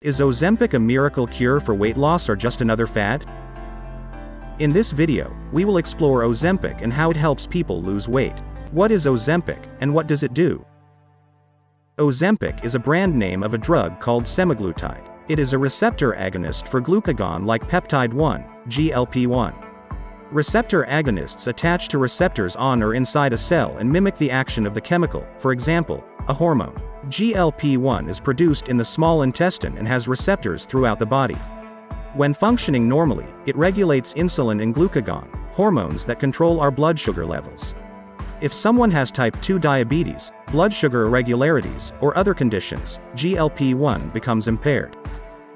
Is Ozempic a miracle cure for weight loss or just another fad? In this video, we will explore Ozempic and how it helps people lose weight. What is Ozempic, and what does it do? Ozempic is a brand name of a drug called semaglutide. It is a receptor agonist for glucagon-like peptide 1, GLP-1. Receptor agonists attach to receptors on or inside a cell and mimic the action of the chemical, for example, a hormone. GLP-1 is produced in the small intestine and has receptors throughout the body. When functioning normally, it regulates insulin and glucagon, hormones that control our blood sugar levels. If someone has type 2 diabetes, blood sugar irregularities, or other conditions, GLP-1 becomes impaired.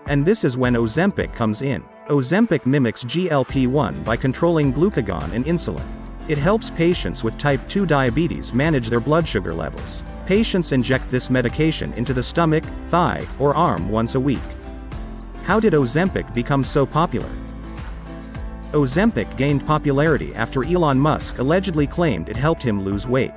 And this is when Ozempic comes in. Ozempic mimics GLP-1 by controlling glucagon and insulin. It helps patients with type 2 diabetes manage their blood sugar levels. Patients inject this medication into the stomach, thigh, or arm once a week. How did Ozempic become so popular? Ozempic gained popularity after Elon Musk allegedly claimed it helped him lose weight.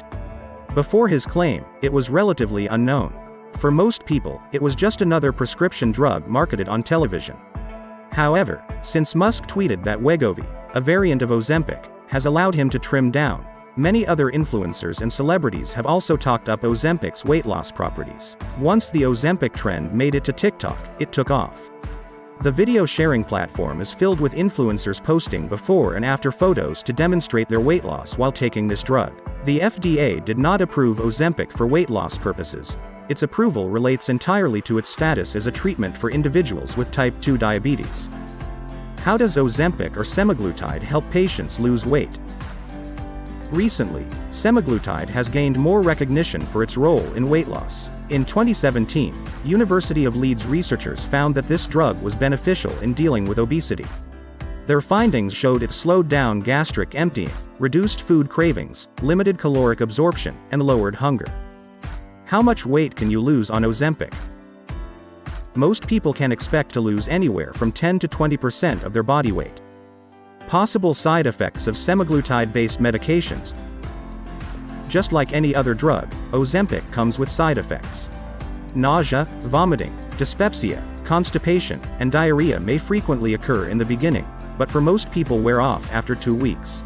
Before his claim, it was relatively unknown. For most people, it was just another prescription drug marketed on television. However, since Musk tweeted that Wegovy, a variant of Ozempic, has allowed him to trim down, many other influencers and celebrities have also talked up Ozempic's weight loss properties. Once the Ozempic trend made it to TikTok, it took off. The video sharing platform is filled with influencers posting before and after photos to demonstrate their weight loss while taking this drug. The FDA did not approve Ozempic for weight loss purposes. Its approval relates entirely to its status as a treatment for individuals with type 2 diabetes. How does Ozempic or semaglutide help patients lose weight? Recently, semaglutide has gained more recognition for its role in weight loss. In 2017, University of Leeds researchers found that this drug was beneficial in dealing with obesity. Their findings showed it slowed down gastric emptying, reduced food cravings, limited caloric absorption, and lowered hunger. How much weight can you lose on Ozempic? Most people can expect to lose anywhere from 10 to 20% of their body weight. Possible side effects of semaglutide-based medications. Just like any other drug, Ozempic comes with side effects. Nausea, vomiting, dyspepsia, constipation, and diarrhea may frequently occur in the beginning, but for most people wear off after 2 weeks.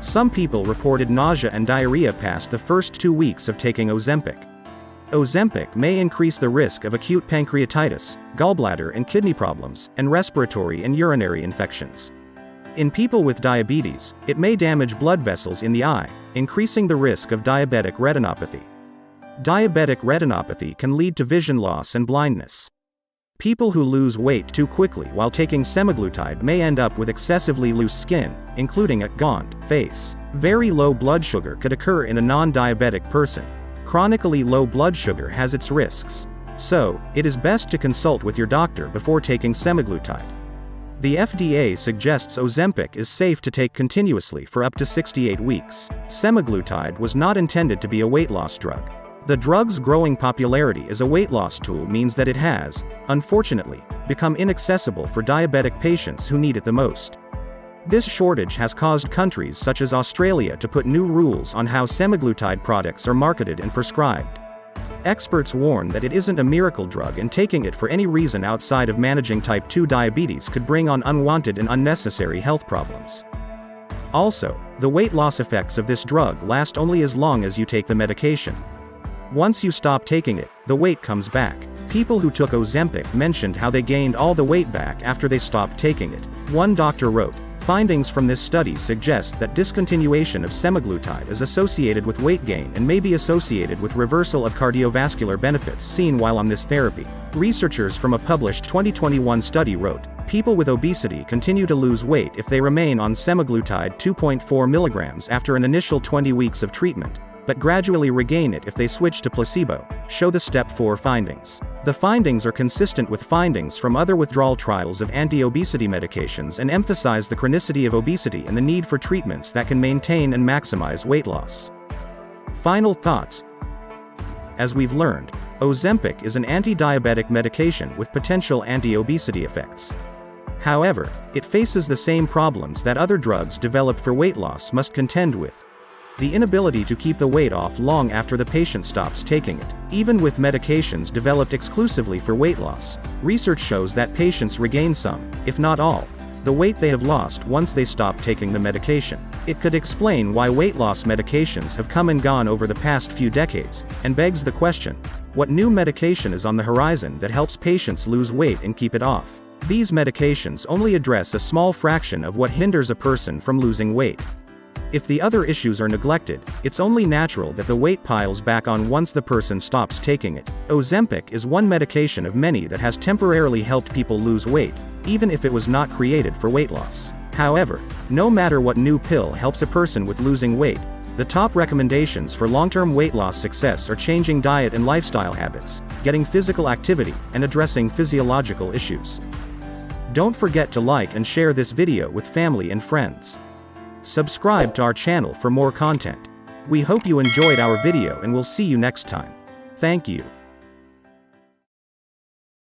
Some people reported nausea and diarrhea past the first 2 weeks of taking Ozempic. Ozempic may increase the risk of acute pancreatitis, gallbladder and kidney problems, and respiratory and urinary infections. In people with diabetes, it may damage blood vessels in the eye, increasing the risk of diabetic retinopathy. Diabetic retinopathy can lead to vision loss and blindness. People who lose weight too quickly while taking semaglutide may end up with excessively loose skin, including a gaunt face. Very low blood sugar could occur in a non-diabetic person. Chronically low blood sugar has its risks. So, it is best to consult with your doctor before taking semaglutide. The FDA suggests Ozempic is safe to take continuously for up to 68 weeks. Semaglutide was not intended to be a weight loss drug. The drug's growing popularity as a weight loss tool means that it has, unfortunately, become inaccessible for diabetic patients who need it the most. This shortage has caused countries such as Australia to put new rules on how semaglutide products are marketed and prescribed. Experts warn that it isn't a miracle drug and taking it for any reason outside of managing type 2 diabetes could bring on unwanted and unnecessary health problems. Also, the weight loss effects of this drug last only as long as you take the medication. Once you stop taking it, the weight comes back. People who took Ozempic mentioned how they gained all the weight back after they stopped taking it. One doctor wrote, "Findings from this study suggest that discontinuation of semaglutide is associated with weight gain and may be associated with reversal of cardiovascular benefits seen while on this therapy." Researchers from a published 2021 study wrote, "People with obesity continue to lose weight if they remain on semaglutide 2.4 mg after an initial 20 weeks of treatment, but gradually regain it if they switch to placebo," show the Step 4 findings. The findings are consistent with findings from other withdrawal trials of anti-obesity medications and emphasize the chronicity of obesity and the need for treatments that can maintain and maximize weight loss. Final thoughts. As we've learned, Ozempic is an anti-diabetic medication with potential anti-obesity effects. However, it faces the same problems that other drugs developed for weight loss must contend with. The inability to keep the weight off long after the patient stops taking it. Even with medications developed exclusively for weight loss, research shows that patients regain some, if not all, the weight they have lost once they stop taking the medication. It could explain why weight loss medications have come and gone over the past few decades, and begs the question, what new medication is on the horizon that helps patients lose weight and keep it off? These medications only address a small fraction of what hinders a person from losing weight. If the other issues are neglected, it's only natural that the weight piles back on once the person stops taking it. Ozempic is one medication of many that has temporarily helped people lose weight, even if it was not created for weight loss. However, no matter what new pill helps a person with losing weight, the top recommendations for long-term weight loss success are changing diet and lifestyle habits, getting physical activity, and addressing physiological issues. Don't forget to like and share this video with family and friends. Subscribe to our channel for more content. We hope you enjoyed our video and we'll see you next time. Thank you.